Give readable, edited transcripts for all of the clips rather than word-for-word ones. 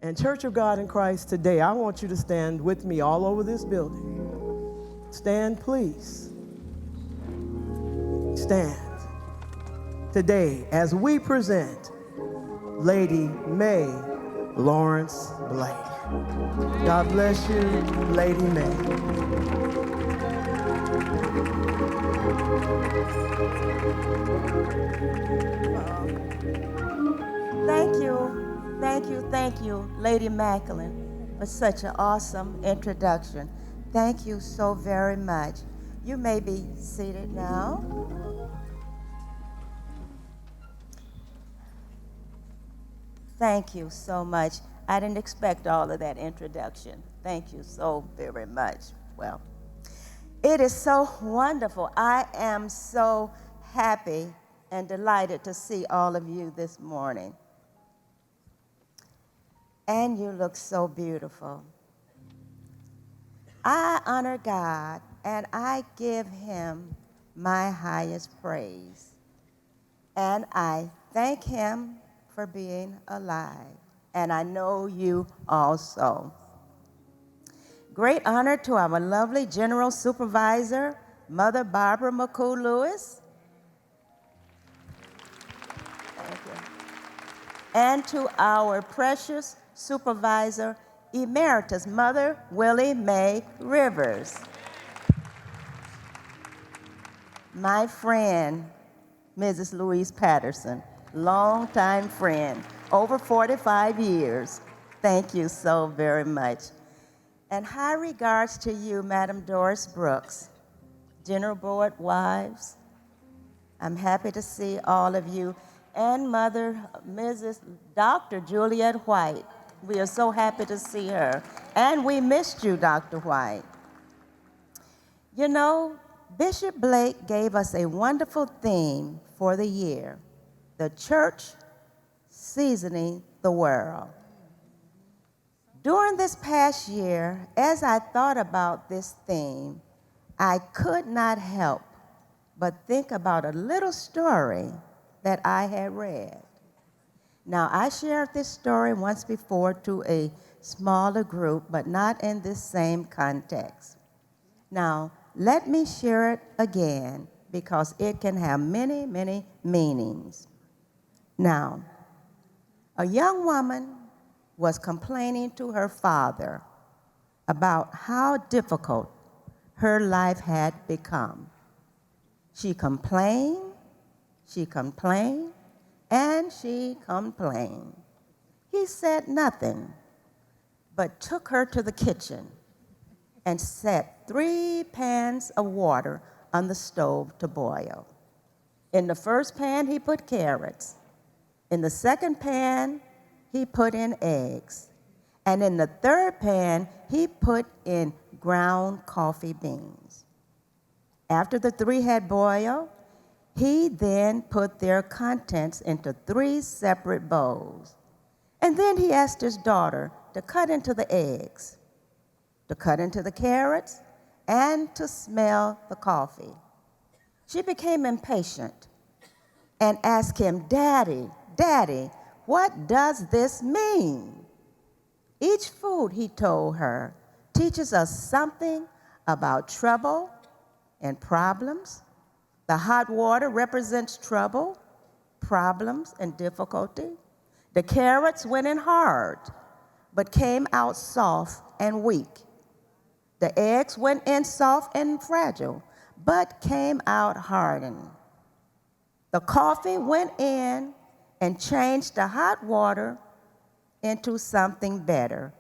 And Church of God in Christ today, I want you to stand with me all over this building. Stand, please. Stand. Today, as we present Lady May Lawrence Blake. God bless you, Lady May. Thank you, Lady Macklin, for such an awesome introduction. Thank you so very much. You may be seated now. Thank you so much. I didn't expect all of that introduction. Thank you so very much. Well, it is so wonderful. I am so happy and delighted to see all of you this morning. And you look so beautiful. I honor God and I give him my highest praise. And I thank him for being alive. And I know you also. Great honor to our lovely General Supervisor, Mother Barbara McCool Lewis. Thank you. And to our precious Supervisor Emeritus, Mother Willie Mae Rivers. My friend, Mrs. Louise Patterson, longtime friend, over 45 years. Thank you so very much. And high regards to you, Madam Doris Brooks, General Board wives. I'm happy to see all of you. And Mother, Mrs. Dr. Juliet White. We are so happy to see her. And we missed you, Dr. White. You know, Bishop Blake gave us a wonderful theme for the year, the church seasoning the world. During this past year, as I thought about this theme, I could not help but think about a little story that I had read. Now, I shared this story once before to a smaller group, but not in this same context. Now, let me share it again because it can have many, many meanings. Now, a young woman was complaining to her father about how difficult her life had become. She complained, and she complained. He said nothing, but took her to the kitchen and set 3 pans of water on the stove to boil. In the first pan, he put carrots. In the second pan, he put in eggs. And in the third pan, he put in ground coffee beans. After the 3 had boiled, he then put their contents into 3 separate bowls. And then he asked his daughter to cut into the eggs, to cut into the carrots, and to smell the coffee. She became impatient and asked him, Daddy, what does this mean? Each food, he told her, teaches us something about trouble and problems. The hot water represents trouble, problems, and difficulty. The carrots went in hard, but came out soft and weak. The eggs went in soft and fragile, but came out hardened. The coffee went in and changed the hot water into something better.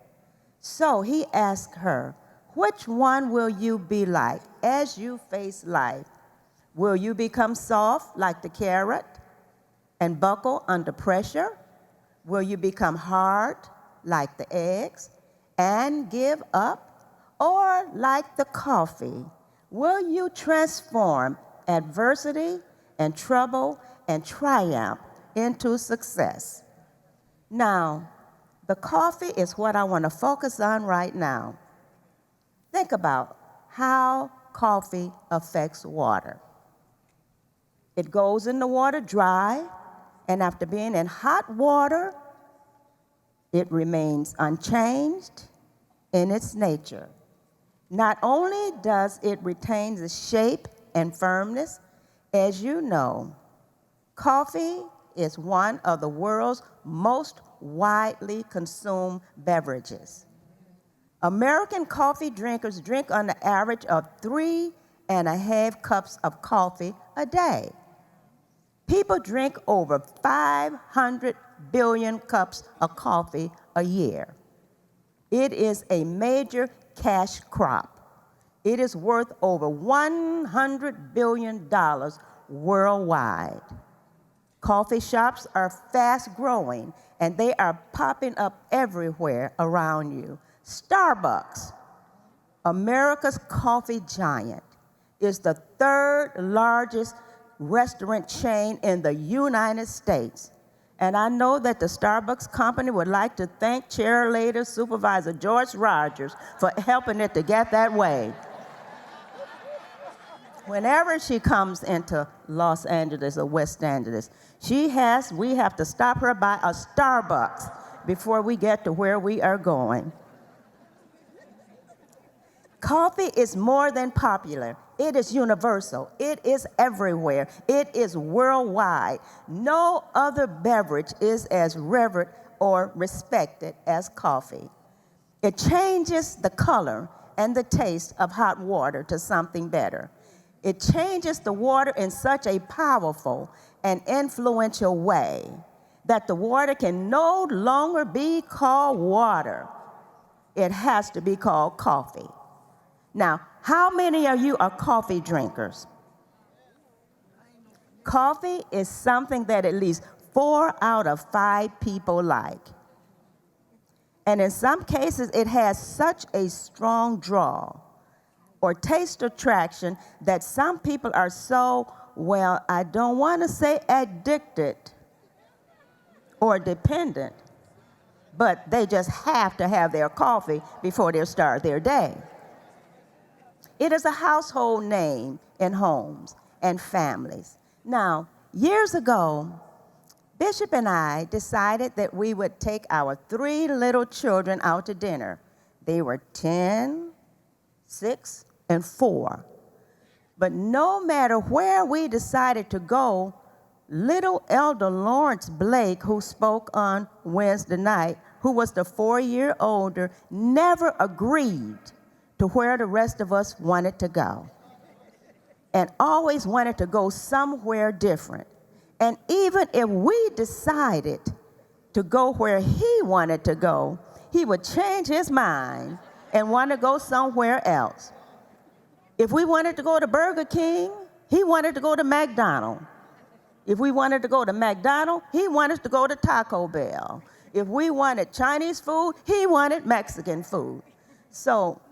So he asked her, which one will you be like as you face life? Will you become soft like the carrot and buckle under pressure? Will you become hard like the eggs and give up? Or like the coffee, will you transform adversity and trouble and triumph into success? Now, the coffee is what I want to focus on right now. Think about how coffee affects water. It goes in the water dry, and after being in hot water, It remains unchanged in its nature. Not only does it retain the shape and firmness, as you know, coffee is one of the world's most widely consumed beverages. American coffee drinkers drink on the average of 3.5 cups of coffee a day. People drink over 500 billion cups of coffee a year. It is a major cash crop. It is worth over $100 billion worldwide. Coffee shops are fast growing, and they are popping up everywhere around you. Starbucks, America's coffee giant, is the third largest restaurant chain in the United States. And I know that the Starbucks company would like to thank Chair-Lady Supervisor George Rogers for helping it to get that way. Whenever she comes into Los Angeles or West Angeles, we have to stop her by a Starbucks before we get to where we are going. Coffee is more than popular. It is universal. It is everywhere. It is worldwide. No other beverage is as revered or respected as coffee. It changes the color and the taste of hot water to something better. It changes the water in such a powerful and influential way that the water can no longer be called water. It has to be called coffee. Now, how many of you are coffee drinkers? Coffee is something that at least 4 out of 5 people like. And in some cases, it has such a strong draw or taste attraction that some people are so, well, I don't want to say addicted or dependent, but they just have to have their coffee before they start their day. It is a household name in homes and families. Now, years ago, Bishop and I decided that we would take our 3 little children out to dinner. They were 10, 6, and 4. But no matter where we decided to go, little Elder Lawrence Blake, who spoke on Wednesday night, who was the 4-year older, never agreed to where the rest of us wanted to go, and always wanted to go somewhere different. And even if we decided to go where he wanted to go, he would change his mind and want to go somewhere else. If we wanted to go to Burger King, he wanted to go to McDonald's. If we wanted to go to McDonald's, he wanted to go to Taco Bell. If we wanted Chinese food, he wanted Mexican food. So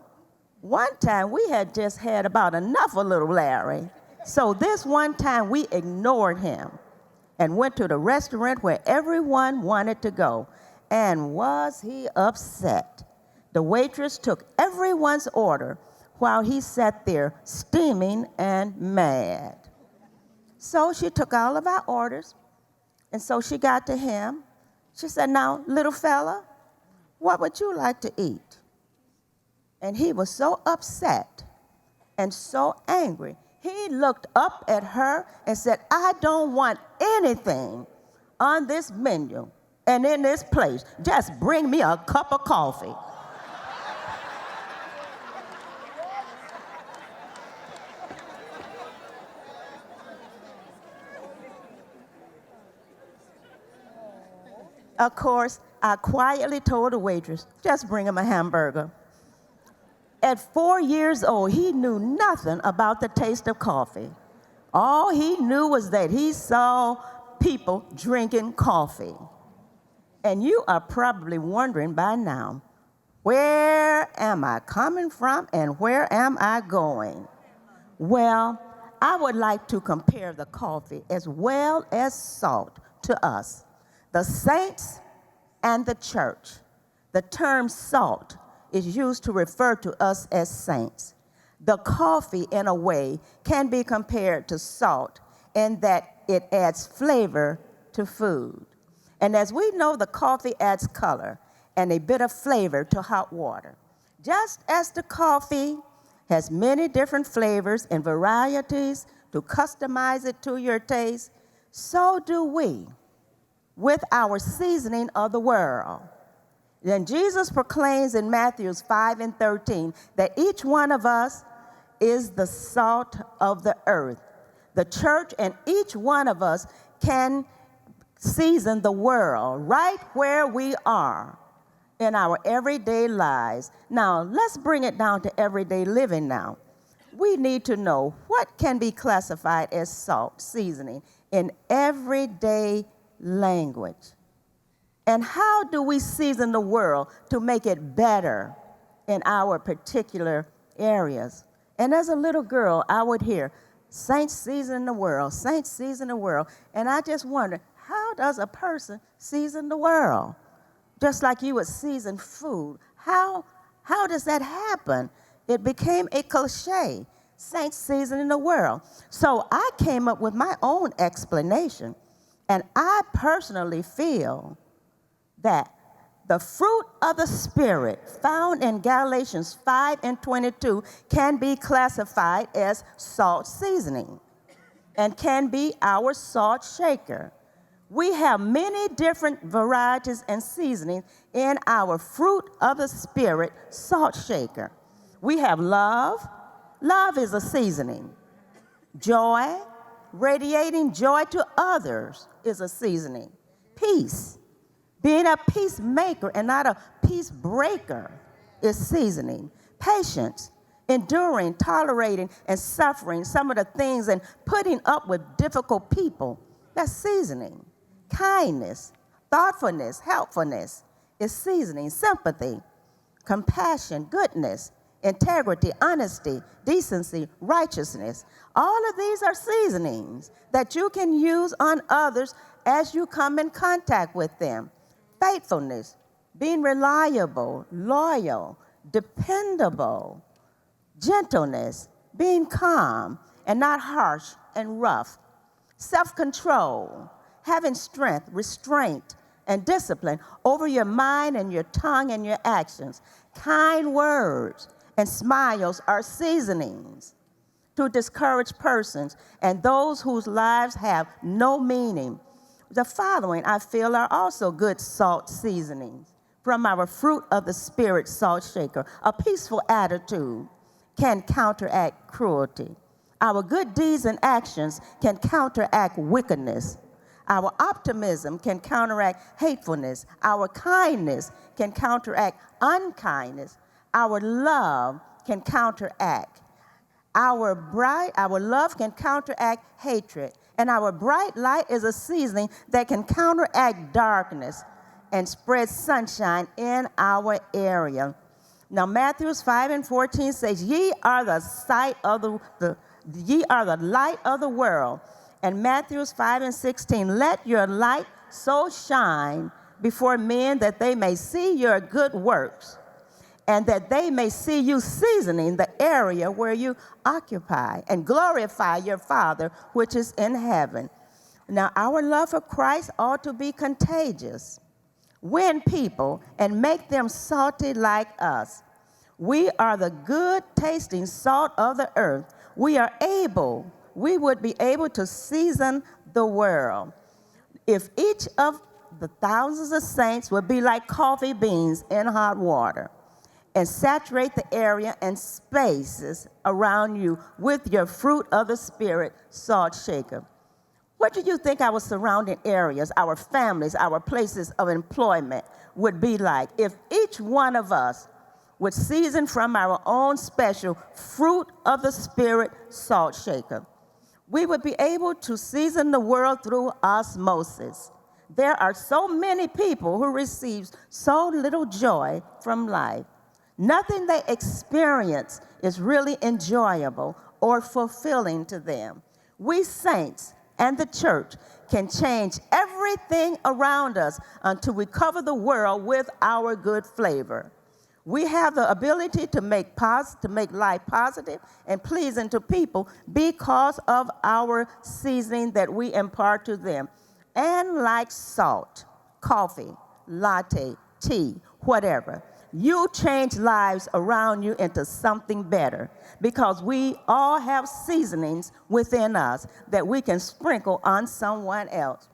one time, we had just had about enough of little Larry. So this one time, we ignored him and went to the restaurant where everyone wanted to go. And was he upset? The waitress took everyone's order while he sat there steaming and mad. So she took all of our orders, and so she got to him. She said, "Now, little fella, what would you like to eat?" And he was so upset and so angry. He looked up at her and said, "I don't want anything on this menu and in this place. Just bring me a cup of coffee." Of course, I quietly told the waitress, "Just bring him a hamburger." At 4 years old, he knew nothing about the taste of coffee. All he knew was that he saw people drinking coffee. And you are probably wondering by now, where am I coming from and where am I going? Well, I would like to compare the coffee as well as salt to us, the saints and the church. The term salt is used to refer to us as saints. The coffee, in a way, can be compared to salt in that it adds flavor to food. And as we know, the coffee adds color. and a bit of flavor to hot water. Just as the coffee has many different flavors and varieties to customize it to your taste, so do we with our seasoning of the world. Then Jesus proclaims in Matthew 5:13 that each one of us is the salt of the earth. The church and each one of us can season the world right where we are in our everyday lives. Now, let's bring it down to everyday living now. We need to know what can be classified as salt, seasoning, in everyday language. And how do we season the world to make it better in our particular areas? And as a little girl, I would hear, saints season the world, saints season the world. And I just wondered, how does a person season the world? Just like you would season food. How does that happen? It became a cliche, saints seasoning the world. So I came up with my own explanation. And I personally feel that the fruit of the Spirit found in Galatians 5:22 can be classified as salt seasoning and can be our salt shaker. We have many different varieties and seasonings in our fruit of the Spirit salt shaker. We have love. Love is a seasoning. Joy, radiating joy to others, is a seasoning. Peace, being a peacemaker and not a peace breaker, is seasoning. Patience, enduring, tolerating, and suffering some of the things and putting up with difficult people, that's seasoning. Kindness, thoughtfulness, helpfulness is seasoning. Sympathy, compassion, goodness, integrity, honesty, decency, righteousness. All of these are seasonings that you can use on others as you come in contact with them. Faithfulness, being reliable, loyal, dependable. Gentleness, being calm and not harsh and rough. Self-control, having strength, restraint, and discipline over your mind and your tongue and your actions. Kind words and smiles are seasonings to discourage persons and those whose lives have no meaning. The following, I feel, are also good salt seasonings from our fruit of the Spirit salt shaker. A peaceful attitude can counteract cruelty. Our good deeds and actions can counteract wickedness. Our optimism can counteract hatefulness. Our kindness can counteract unkindness. Our love can counteract. Our love can counteract hatred. And our bright light is a seasoning that can counteract darkness and spread sunshine in our area. Now, Matthew 5:14 says, "Ye are the light of the world." And Matthew 5:16, "Let your light so shine before men that they may see your good works, and that they may see you seasoning the area where you occupy, and glorify your Father which is in heaven." Now, our love for Christ ought to be contagious. Win people and make them salty like us. We are the good tasting salt of the earth. We would be able to season the world. If each of the thousands of saints would be like coffee beans in hot water and saturate the area and spaces around you with your fruit of the Spirit salt shaker. What do you think our surrounding areas, our families, our places of employment would be like if each one of us would season from our own special fruit of the Spirit salt shaker? We would be able to season the world through osmosis. There are so many people who receive so little joy from life. Nothing they experience is really enjoyable or fulfilling to them. We saints and the church can change everything around us until we cover the world with our good flavor. We have the ability to make life positive and pleasing to people because of our seasoning that we impart to them. And like salt, coffee, latte, tea, whatever. You change lives around you into something better because we all have seasonings within us that we can sprinkle on someone else.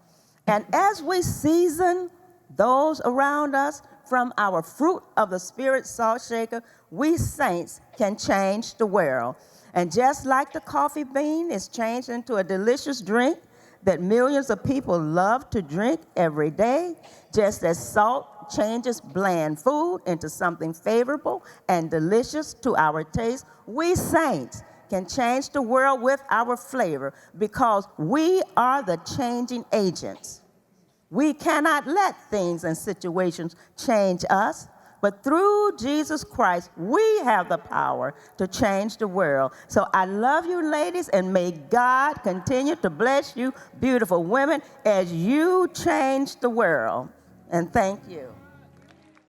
And as we season those around us from our fruit of the Spirit salt shaker, we saints can change the world. And just like the coffee bean is changed into a delicious drink that millions of people love to drink every day, just as salt changes bland food into something favorable and delicious to our taste, we saints can change the world with our flavor because we are the changing agents. We cannot let things and situations change us, but through Jesus Christ, we have the power to change the world. So I love you, ladies, and may God continue to bless you, beautiful women, as you change the world. And thank you.